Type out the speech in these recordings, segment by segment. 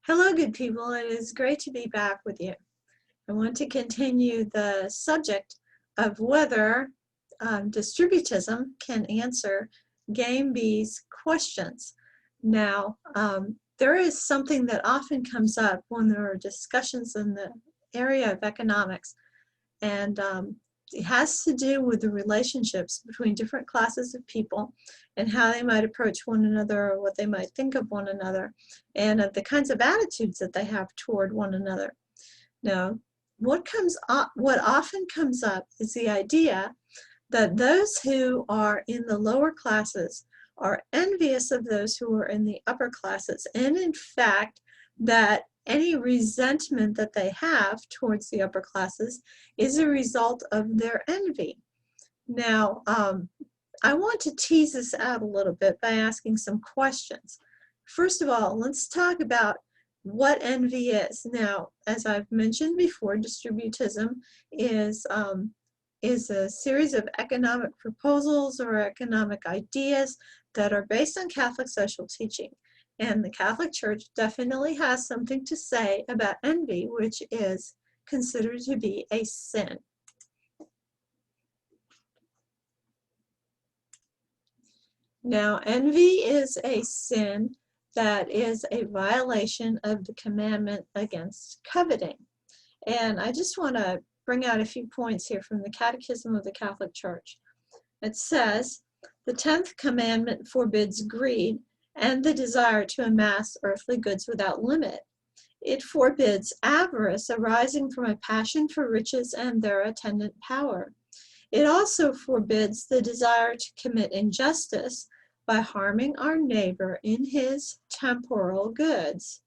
Hello, good people. It is great to be back with you. I want to continue the subject of whether distributism can answer Game B's questions. Now, there is something that often comes up when there are discussions in the area of economics, and it has to do with the relationships between different classes of people and how they might approach one another or what they might think of one another and of the kinds of attitudes that they have toward one another. Now, what often comes up is the idea that those who are in the lower classes are envious of those who are in the upper classes, and in fact that any resentment that they have towards the upper classes is a result of their envy. Now, I want to tease this out a little bit by asking some questions. First of all, let's talk about what envy is. Now, as I've mentioned before, distributism is a series of economic proposals or economic ideas that are based on Catholic social teaching. And the Catholic Church definitely has something to say about envy, which is considered to be a sin. Now, envy is a sin that is a violation of the commandment against coveting. And I just want to bring out a few points here from the Catechism of the Catholic Church. It says, the 10th commandment forbids greed and the desire to amass earthly goods without limit. It forbids avarice arising from a passion for riches and their attendant power. It also forbids the desire to commit injustice by harming our neighbor in his temporal goods.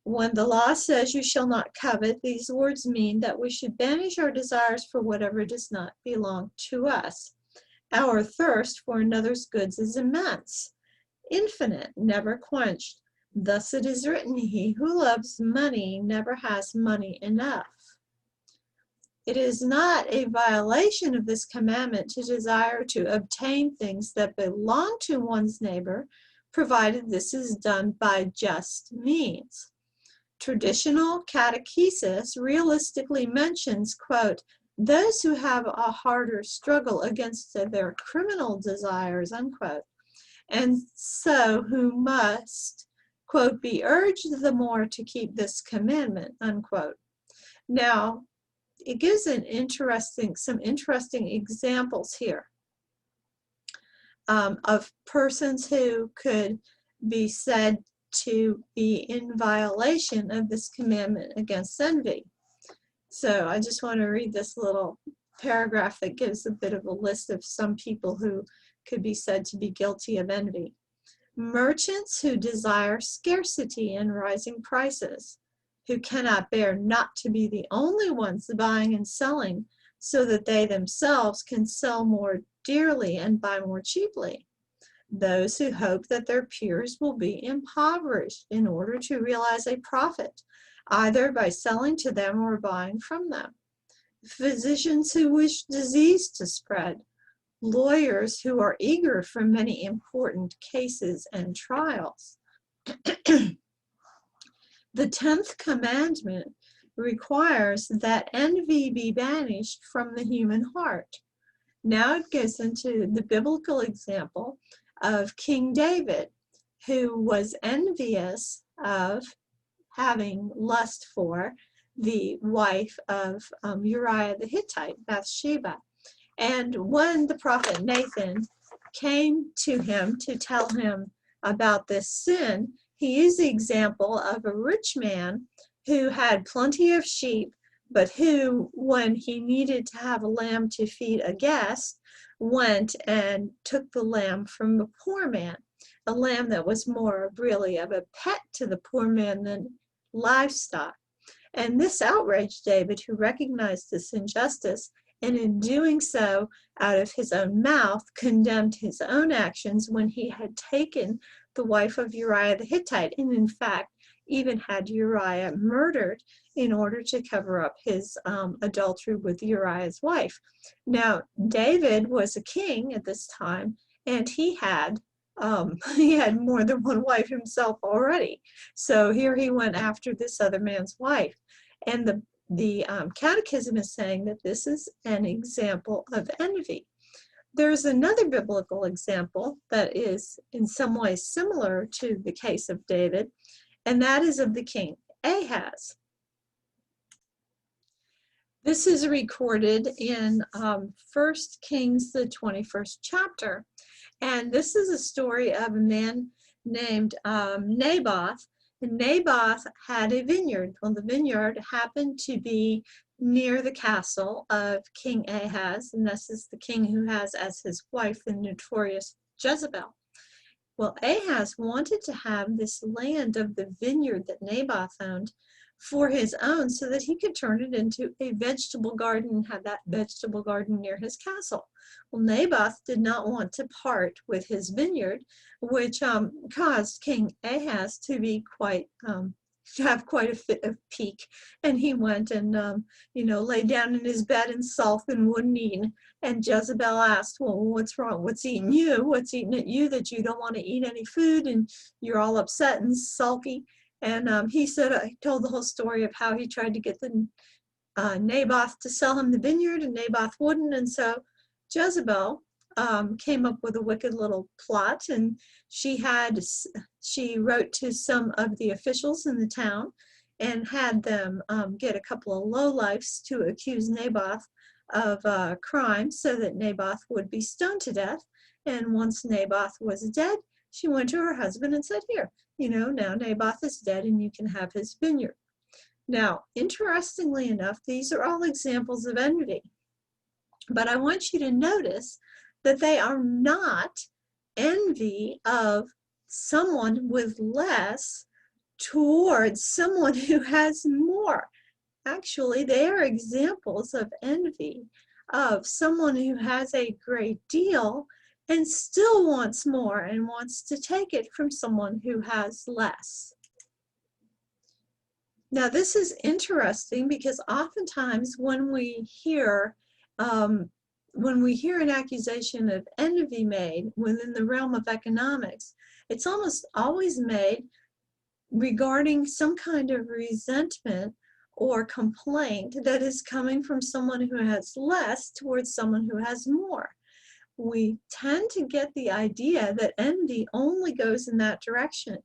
When the law says you shall not covet, these words mean that we should banish our desires for whatever does not belong to us. Our thirst for another's goods is immense, infinite, never quenched. Thus it is written, he who loves money never has money enough. It is not a violation of this commandment to desire to obtain things that belong to one's neighbor, provided this is done by just means. Traditional catechesis realistically mentions, quote, those who have a harder struggle against their criminal desires, unquote, and so who must, quote, be urged the more to keep this commandment, unquote. Now, it gives some interesting examples here of persons who could be said to be in violation of this commandment against envy. So I just want to read this little paragraph that gives a bit of a list of some people who could be said to be guilty of envy. Merchants who desire scarcity and rising prices, who cannot bear not to be the only ones buying and selling so that they themselves can sell more dearly and buy more cheaply. Those who hope that their peers will be impoverished in order to realize a profit, either by selling to them or buying from them. Physicians who wish disease to spread. Lawyers who are eager for many important cases and trials. The 10th commandment requires that envy be banished from the human heart. Now it goes into the biblical example of King David, who was envious of having lust for the wife of Uriah the Hittite, Bathsheba. And when the prophet Nathan came to him to tell him about this sin, he used the example of a rich man who had plenty of sheep, but who, when he needed to have a lamb to feed a guest, went and took the lamb from the poor man, a lamb that was more really of a pet to the poor man than livestock. And this outraged David, who recognized this injustice, and in doing so, out of his own mouth, condemned his own actions when he had taken the wife of Uriah the Hittite, and in fact, even had Uriah murdered in order to cover up his adultery with Uriah's wife. Now, David was a king at this time, and he had he had more than one wife himself already. So here he went after this other man's wife. And the Catechism is saying that this is an example of envy. There's another biblical example that is in some ways similar to the case of David, and that is of the king Ahaz. This is recorded in 1 Kings, the 21st chapter. And this is a story of a man named Naboth. And Naboth had a vineyard. Well, the vineyard happened to be near the castle of King Ahaz, and this is the king who has as his wife the notorious Jezebel. Well, Ahaz wanted to have this land of the vineyard that Naboth owned for his own so that he could turn it into a vegetable garden and have that vegetable garden near his castle. Well, Naboth did not want to part with his vineyard, which caused King Ahaz to be to have quite a fit of pique, and he went and lay down in his bed and sulked and wouldn't eat. And Jezebel asked, well, what's wrong? What's eating you? What's eating at you that you don't want to eat any food and you're all upset and sulky? And he said, I told the whole story of how he tried to get the Naboth to sell him the vineyard, and Naboth wouldn't. And so Jezebel came up with a wicked little plot, and she wrote to some of the officials in the town and had them get a couple of lowlifes to accuse Naboth of crime so that Naboth would be stoned to death. And once Naboth was dead, she went to her husband and said, here, now Naboth is dead and you can have his vineyard. Now, interestingly enough, these are all examples of envy. But I want you to notice that they are not envy of someone with less towards someone who has more. Actually, they are examples of envy of someone who has a great deal and still wants more and wants to take it from someone who has less. Now, this is interesting because oftentimes when we hear an accusation of envy made within the realm of economics, it's almost always made regarding some kind of resentment or complaint that is coming from someone who has less towards someone who has more. We tend to get the idea that envy only goes in that direction,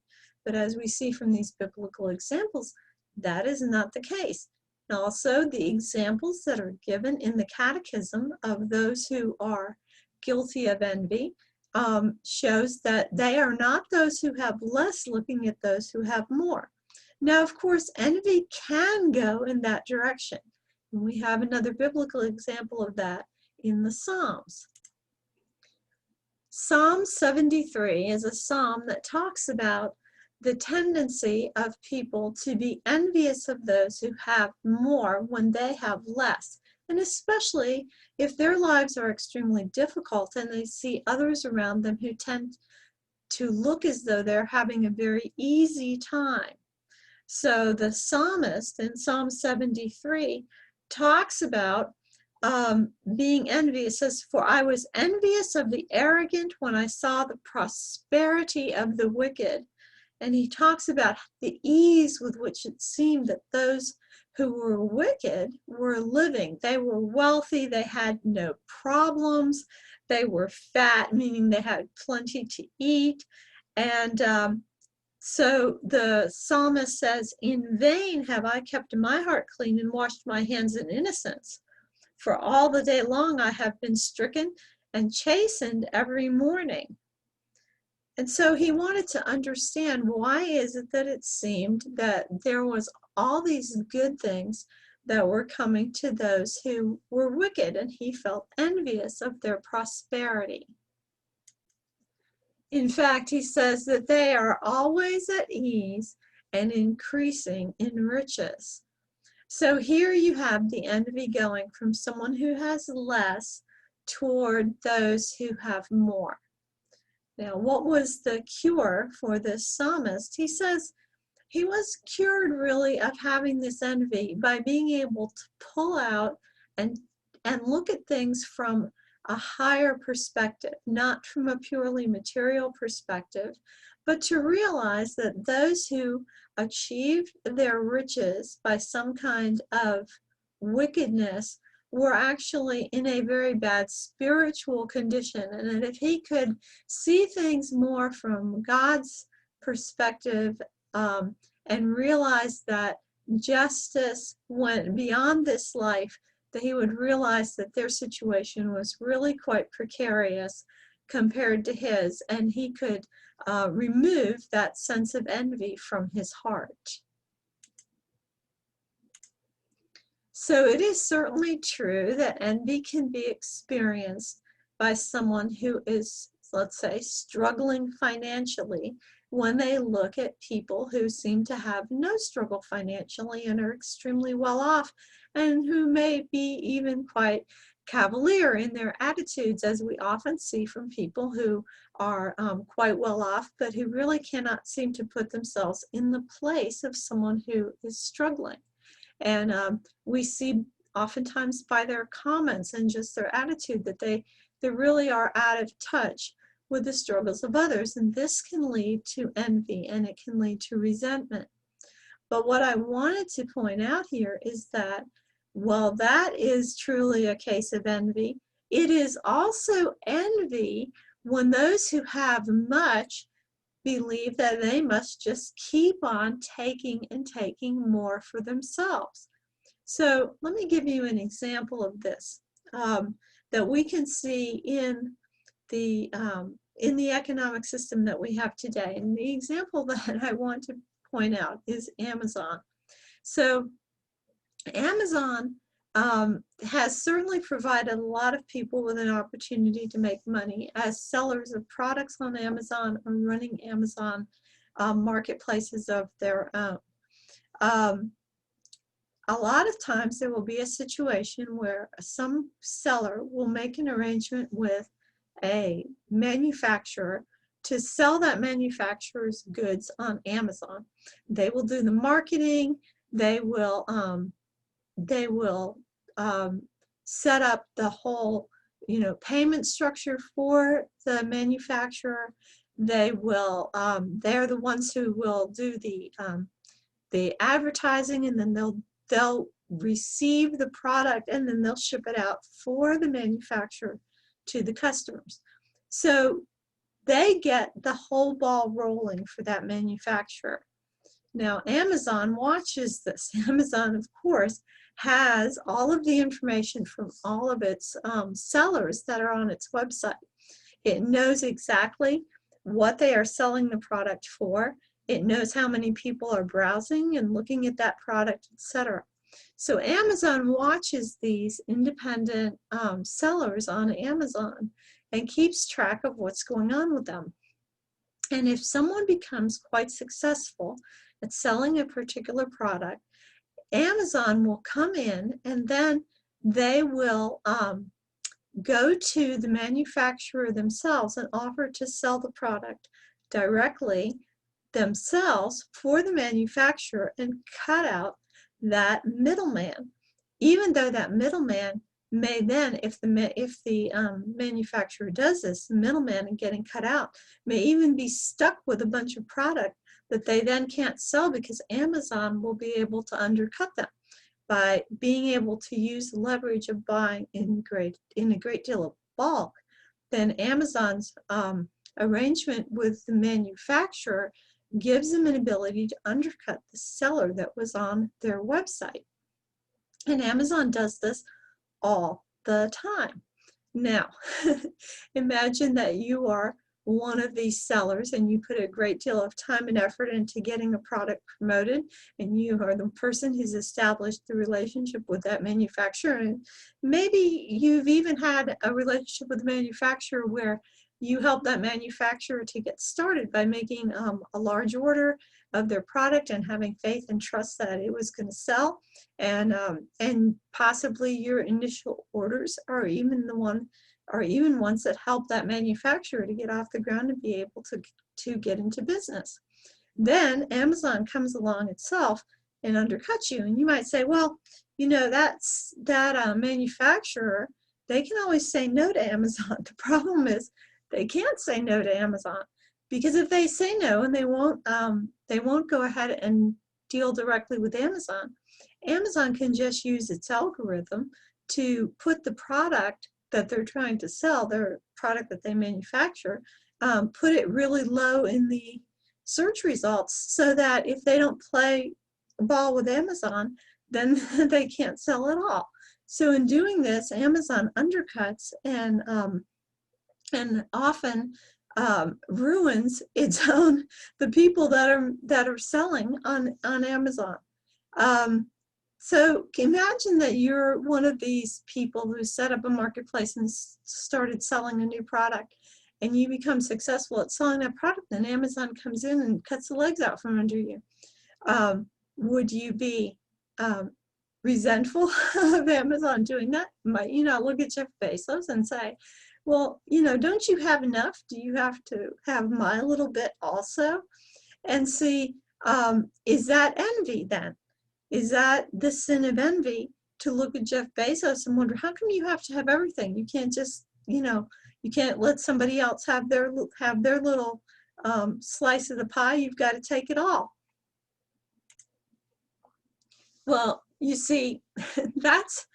but as we see from these biblical examples, that is not the case. And also, the examples that are given in the Catechism of those who are guilty of envy shows that they are not those who have less looking at those who have more. Now, of course, envy can go in that direction. And we have another biblical example of that in the Psalms. Psalm 73 is a psalm that talks about the tendency of people to be envious of those who have more when they have less, and especially if their lives are extremely difficult and they see others around them who tend to look as though they're having a very easy time. So the psalmist in Psalm 73 talks about being envious. It says, for I was envious of the arrogant when I saw the prosperity of the wicked. And he talks about the ease with which it seemed that those who were wicked were living. They were wealthy, they had no problems, they were fat, meaning they had plenty to eat. And so the psalmist says, in vain have I kept my heart clean and washed my hands in innocence. For all the day long I have been stricken and chastened every morning. And so he wanted to understand, why is it that it seemed that there was all these good things that were coming to those who were wicked, and he felt envious of their prosperity. In fact, he says that they are always at ease and increasing in riches. So here you have the envy going from someone who has less toward those who have more. Now, what was the cure for this psalmist? He says he was cured really of having this envy by being able to pull out and look at things from a higher perspective, not from a purely material perspective, but to realize that those who achieved their riches by some kind of wickedness were actually in a very bad spiritual condition, and that if he could see things more from God's perspective, and realize that justice went beyond this life, that he would realize that their situation was really quite precarious compared to his, and he could remove that sense of envy from his heart. So it is certainly true that envy can be experienced by someone who is, let's say, struggling financially, when they look at people who seem to have no struggle financially and are extremely well off, and who may be even quite cavalier in their attitudes, as we often see from people who are quite well off, but who really cannot seem to put themselves in the place of someone who is struggling. And we see oftentimes by their comments and just their attitude that they really are out of touch with the struggles of others, and this can lead to envy, and it can lead to resentment. But what I wanted to point out here is that while that is truly a case of envy, it is also envy when those who have much believe that they must just keep on taking and taking more for themselves. So let me give you an example of this that we can see in the economic system that we have today. And the example that I want to point out is Amazon. So Amazon has certainly provided a lot of people with an opportunity to make money as sellers of products on Amazon or running Amazon marketplaces of their own. A lot of times there will be a situation where some seller will make an arrangement with a manufacturer to sell that manufacturer's goods on Amazon. They will do the marketing, they will set up the whole, payment structure for the manufacturer. They will, they're the ones who will do the advertising, and then they'll receive the product, and then they'll ship it out for the manufacturer to the customers. So they get the whole ball rolling for that manufacturer. Now Amazon watches this. Amazon, of course, has all of the information from all of its sellers that are on its website. It knows exactly what they are selling the product for. It knows how many people are browsing and looking at that product, etc. So Amazon watches these independent sellers on Amazon and keeps track of what's going on with them. And if someone becomes quite successful at selling a particular product, Amazon will come in, and then they will go to the manufacturer themselves and offer to sell the product directly themselves for the manufacturer and cut out that middleman, even though that middleman may then, if the manufacturer does this, the middleman in getting cut out may even be stuck with a bunch of product that they then can't sell, because Amazon will be able to undercut them by being able to use the leverage of buying in a great deal of bulk. Then Amazon's arrangement with the manufacturer gives them an ability to undercut the seller that was on their website. And Amazon does this all the time. Now, imagine that you are one of these sellers and you put a great deal of time and effort into getting a product promoted, and you are the person who's established the relationship with that manufacturer, and maybe you've even had a relationship with the manufacturer where you help that manufacturer to get started by making a large order of their product and having faith and trust that it was going to sell, and possibly your initial orders are even ones that help that manufacturer to get off the ground and be able to get into business. Then Amazon comes along itself and undercuts you, and you might say, well, that manufacturer they can always say no to Amazon. The problem is they can't say no to Amazon, because if they say no and they won't go ahead and deal directly with Amazon, Amazon can just use its algorithm to put the product that they're trying to sell, their product that they manufacture, put it really low in the search results, so that if they don't play ball with Amazon, then they can't sell at all. So in doing this, Amazon undercuts and often ruins the people that are selling on Amazon. So imagine that you're one of these people who set up a marketplace and started selling a new product, and you become successful at selling that product, and Amazon comes in and cuts the legs out from under you. Would you be resentful of Amazon doing that? Might you not look at Jeff Bezos and say, well, don't you have enough? Do you have to have my little bit also? And see, is that envy then? Is that the sin of envy, to look at Jeff Bezos and wonder, how come you have to have everything? You can't just, you can't let somebody else have their little slice of the pie. You've got to take it all. Well, you see, that's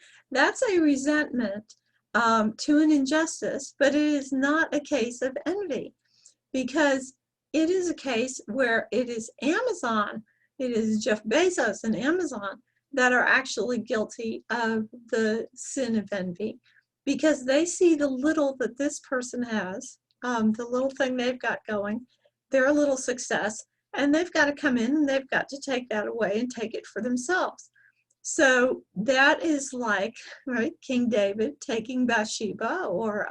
a resentment to an injustice, but it is not a case of envy, because it is a case where it is Amazon, it is Jeff Bezos and Amazon that are actually guilty of the sin of envy, because they see the little that this person has, the little thing they've got going, their little success, and they've got to come in and they've got to take that away and take it for themselves. So that is like, right, King David taking Bathsheba, or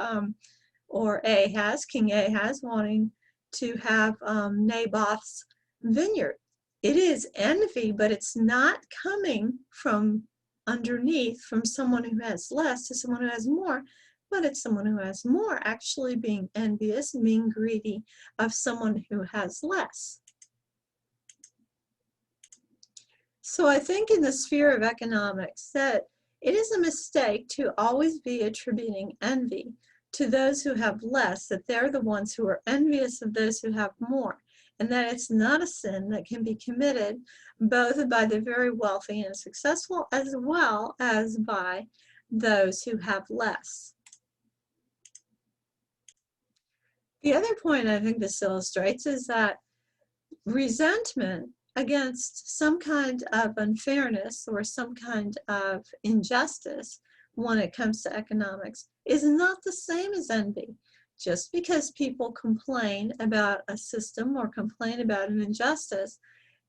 Ahaz, King Ahaz, wanting to have Naboth's vineyard. It is envy, but it's not coming from underneath, from someone who has less to someone who has more, but it's someone who has more actually being envious and being greedy of someone who has less. So I think in the sphere of economics that it is a mistake to always be attributing envy to those who have less, that they're the ones who are envious of those who have more, and that it's not a sin that can be committed both by the very wealthy and successful as well as by those who have less. The other point I think this illustrates is that resentment against some kind of unfairness or some kind of injustice when it comes to economics is not the same as envy. Just because people complain about a system or complain about an injustice,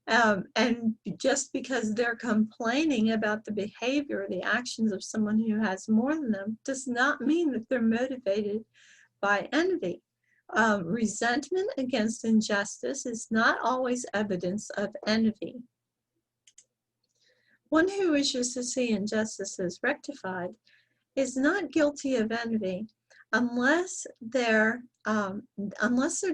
and just because they're complaining about the behavior or the actions of someone who has more than them, does not mean that they're motivated by envy. Resentment against injustice is not always evidence of envy. One who wishes to see injustices rectified is not guilty of envy unless their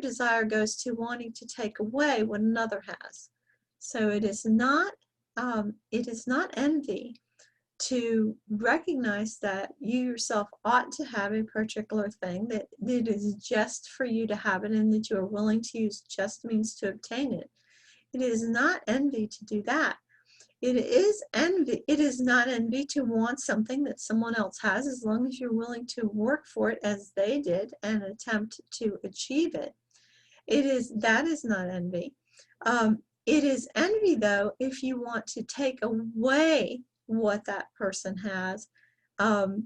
desire goes to wanting to take away what another has. So it is not envy to recognize that you yourself ought to have a particular thing, that it is just for you to have it, and that you are willing to use just means to obtain it. It is not envy to do that. It is not envy to want something that someone else has, as long as you're willing to work for it as they did and attempt to achieve it. That is not envy. It is envy, though, if you want to take away what that person has, and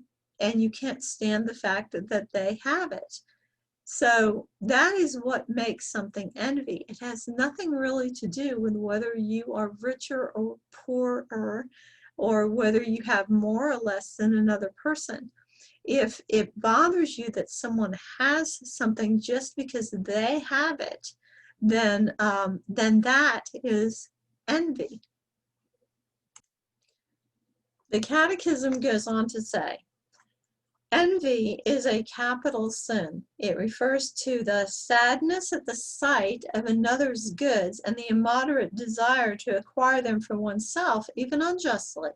you can't stand the fact that they have it. So that is what makes something envy. It has nothing really to do with whether you are richer or poorer, or whether you have more or less than another person. If it bothers you that someone has something just because they have it, then that is envy. The Catechism goes on to say, envy is a capital sin. It refers to the sadness at the sight of another's goods and the immoderate desire to acquire them for oneself, even unjustly.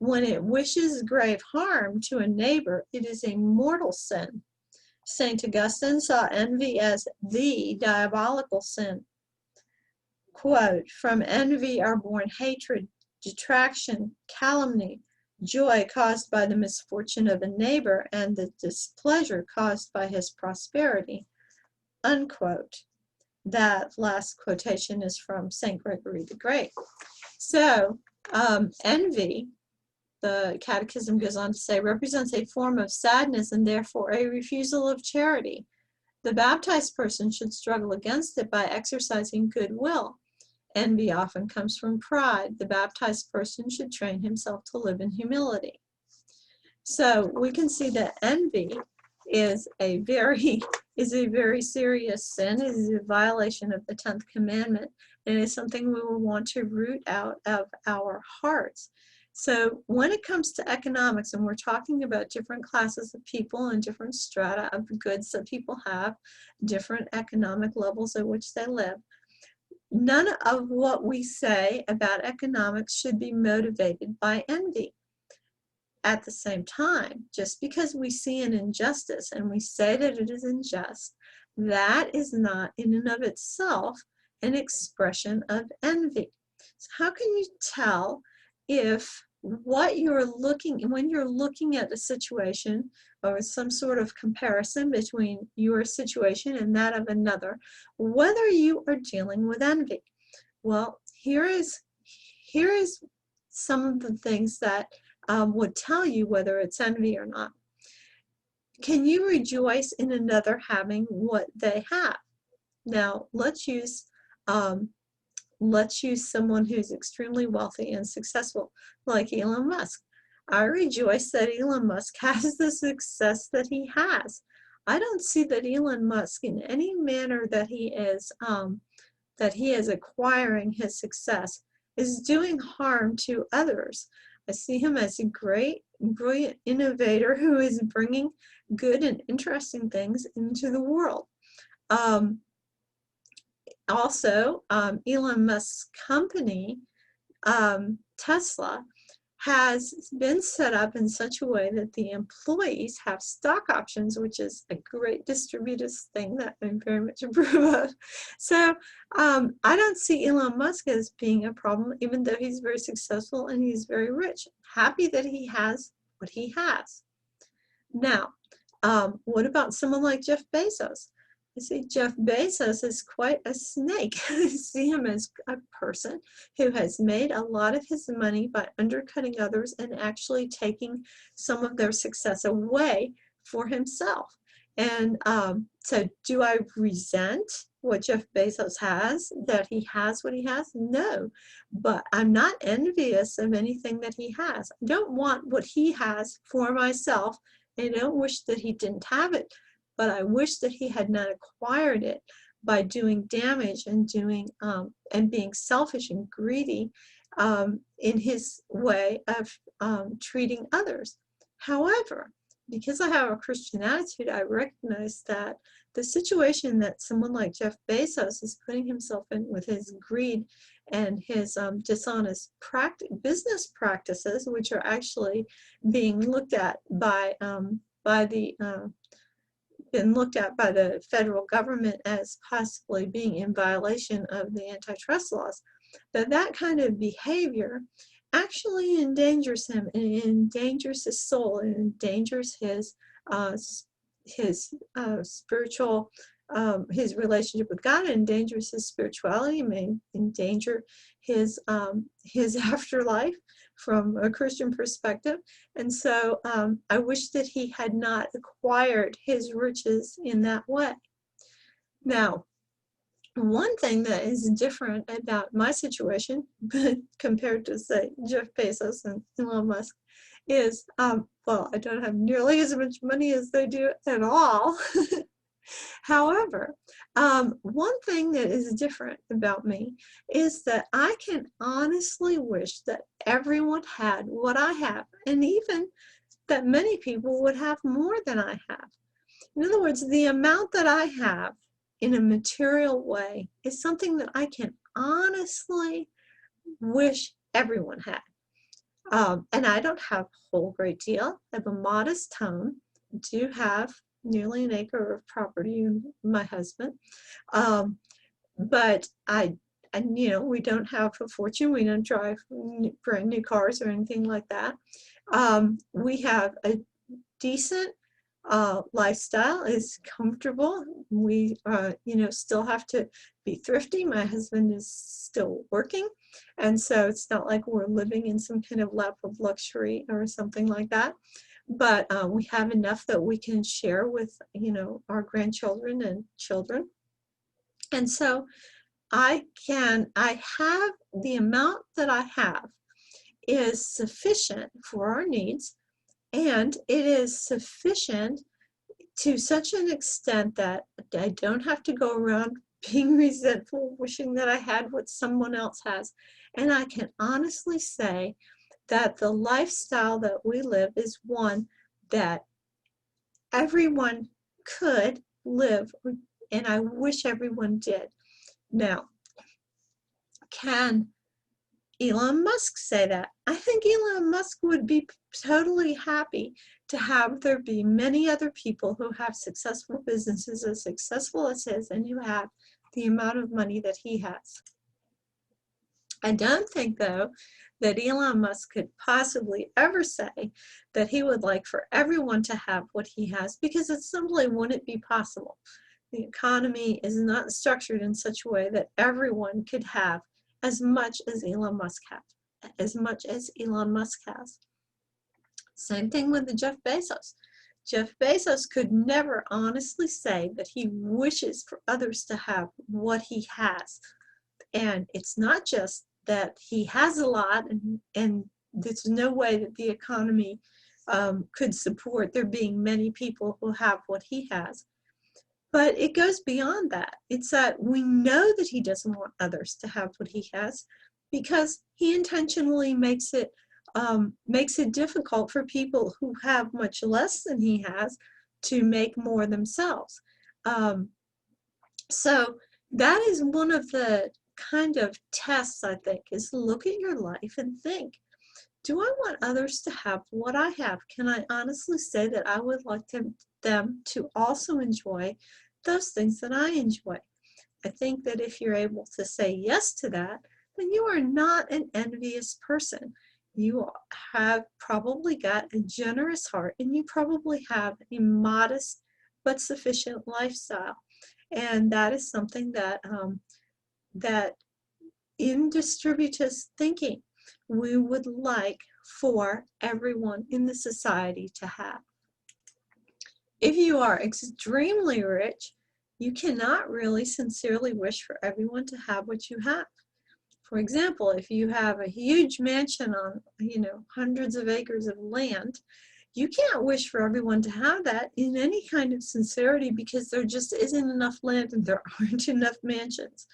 When it wishes grave harm to a neighbor, it is a mortal sin. St. Augustine saw envy as the diabolical sin. Quote, from envy are born hatred, detraction, calumny, joy caused by the misfortune of a neighbor, and the displeasure caused by his prosperity. Unquote. That last quotation is from St. Gregory the Great. So, envy, the Catechism goes on to say, represents a form of sadness and therefore a refusal of charity. The baptized person should struggle against it by exercising goodwill. Envy often comes from pride. The baptized person should train himself to live in humility. So we can see that envy is a very serious sin. It is a violation of the 10th commandment, and it is something we will want to root out of our hearts. So when it comes to economics, and we're talking about different classes of people and different strata of goods that people have, different economic levels at which they live, none of what we say about economics should be motivated by envy. At the same time, just because we see an injustice and we say that it is unjust, that is not in and of itself an expression of envy. So how can you tell if what you're when you're looking at a situation or some sort of comparison between your situation and that of another, whether you are dealing with envy? Well, here is some of the things that would tell you whether it's envy or not. Can you rejoice in another having what they have? Now, let's use someone who's extremely wealthy and successful, like Elon Musk. I rejoice that Elon Musk has the success that he has. I don't see that Elon Musk, in any manner that he is acquiring his success, is doing harm to others. I see him as a great, brilliant innovator who is bringing good and interesting things into the world. Also, Elon Musk's company, Tesla, has been set up in such a way that the employees have stock options, which is a great distributist thing that I very much approve of. So I don't see Elon Musk as being a problem, even though he's very successful and he's very rich. Happy that he has what he has. Now, what about someone like Jeff Bezos? I see Jeff Bezos is quite a snake. I see him as a person who has made a lot of his money by undercutting others and actually taking some of their success away for himself. And so do I resent what Jeff Bezos has, that he has what he has? No, but I'm not envious of anything that he has. I don't want what he has for myself. I don't wish that he didn't have it, but I wish that he had not acquired it by doing damage and and being selfish and greedy in his way of treating others. However, because I have a Christian attitude, I recognize that the situation that someone like Jeff Bezos is putting himself in with his greed and his dishonest business practices, which are actually being looked at by the federal government as possibly being in violation of the antitrust laws, that kind of behavior actually endangers him, and it endangers his soul, and endangers his spiritual, his relationship with God, it endangers his spirituality, may endanger his afterlife from a Christian perspective. And so I wish that he had not acquired his riches in that way. Now, one thing that is different about my situation compared to, say, Jeff Bezos and Elon Musk is, well, I don't have nearly as much money as they do at all. However, one thing that is different about me is that I can honestly wish that everyone had what I have, and even that many people would have more than I have. In other words, the amount that I have in a material way is something that I can honestly wish everyone had. And I don't have a whole great deal. I have a modest home. I do have nearly an acre of property and my husband. But we don't have a fortune. We don't drive brand new cars or anything like that. We have a decent lifestyle, is comfortable. We, still have to be thrifty. My husband is still working, and so it's not like we're living in some kind of lap of luxury or something like that. But we have enough that we can share with, our grandchildren and children. And so I have the amount that I have is sufficient for our needs, and it is sufficient to such an extent that I don't have to go around being resentful, wishing that I had what someone else has. And I can honestly say that the lifestyle that we live is one that everyone could live, and I wish everyone did. Now, can Elon Musk say that? I think Elon Musk would be totally happy to have there be many other people who have successful businesses as successful as his, and who have the amount of money that he has. I don't think, though, that Elon Musk could possibly ever say that he would like for everyone to have what he has, because it simply wouldn't be possible. The economy is not structured in such a way that everyone could have as much as Elon Musk has. Same thing with Jeff Bezos. Jeff Bezos could never honestly say that he wishes for others to have what he has. And it's not just that he has a lot, and there's no way that the economy could support there being many people who have what he has. But it goes beyond that. It's that we know that he doesn't want others to have what he has, because he intentionally makes it difficult for people who have much less than he has to make more themselves. So that is one of the kind of tests, I think, is look at your life and think, do I want others to have what I have? Can I honestly say that I would like them to also enjoy those things that I enjoy? I think that if you're able to say yes to that, then you are not an envious person. You have probably got a generous heart, and you probably have a modest but sufficient lifestyle. And that is something that that in distributist thinking we would like for everyone in the society to have. If you are extremely rich, you cannot really sincerely wish for everyone to have what you have. For example, if you have a huge mansion on, hundreds of acres of land, you can't wish for everyone to have that in any kind of sincerity, because there just isn't enough land and there aren't enough mansions.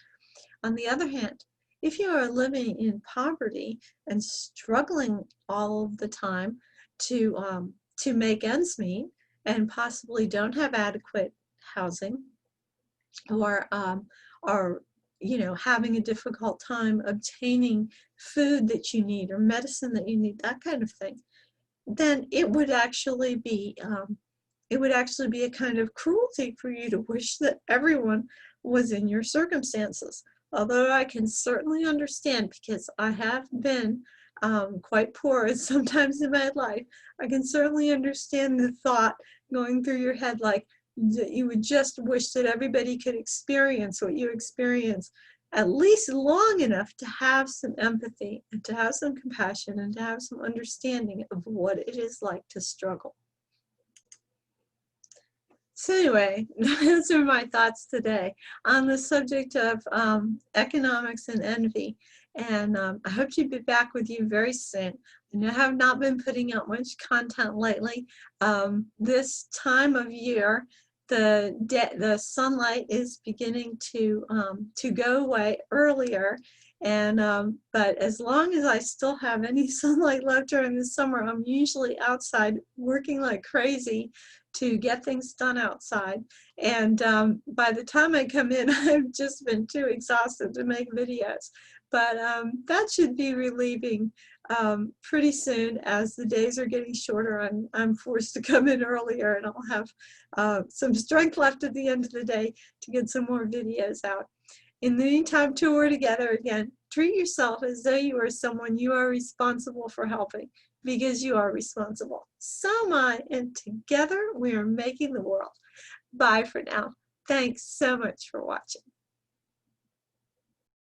On the other hand, if you are living in poverty and struggling all of the time to make ends meet, and possibly don't have adequate housing, or having a difficult time obtaining food that you need or medicine that you need, that kind of thing, then it would actually be a kind of cruelty for you to wish that everyone was in your circumstances. Although I can certainly understand, because I have been quite poor sometimes in my life, I can certainly understand the thought going through your head, like that you would just wish that everybody could experience what you experience, at least long enough to have some empathy and to have some compassion and to have some understanding of what it is like to struggle. So anyway, those are my thoughts today on the subject of economics and envy. And I hope to be back with you very soon. I have not been putting out much content lately. This time of year, the sunlight is beginning to go away earlier. And but as long as I still have any sunlight left during the summer, I'm usually outside working like crazy to get things done outside. And by the time I come in, I've just been too exhausted to make videos. But that should be relieving pretty soon. As the days are getting shorter, I'm forced to come in earlier, and I'll have some strength left at the end of the day to get some more videos out. In the meantime, till we're together again, treat yourself as though you are someone you are responsible for helping, because you are responsible. So am I, and together we are making the world. Bye for now. Thanks so much for watching.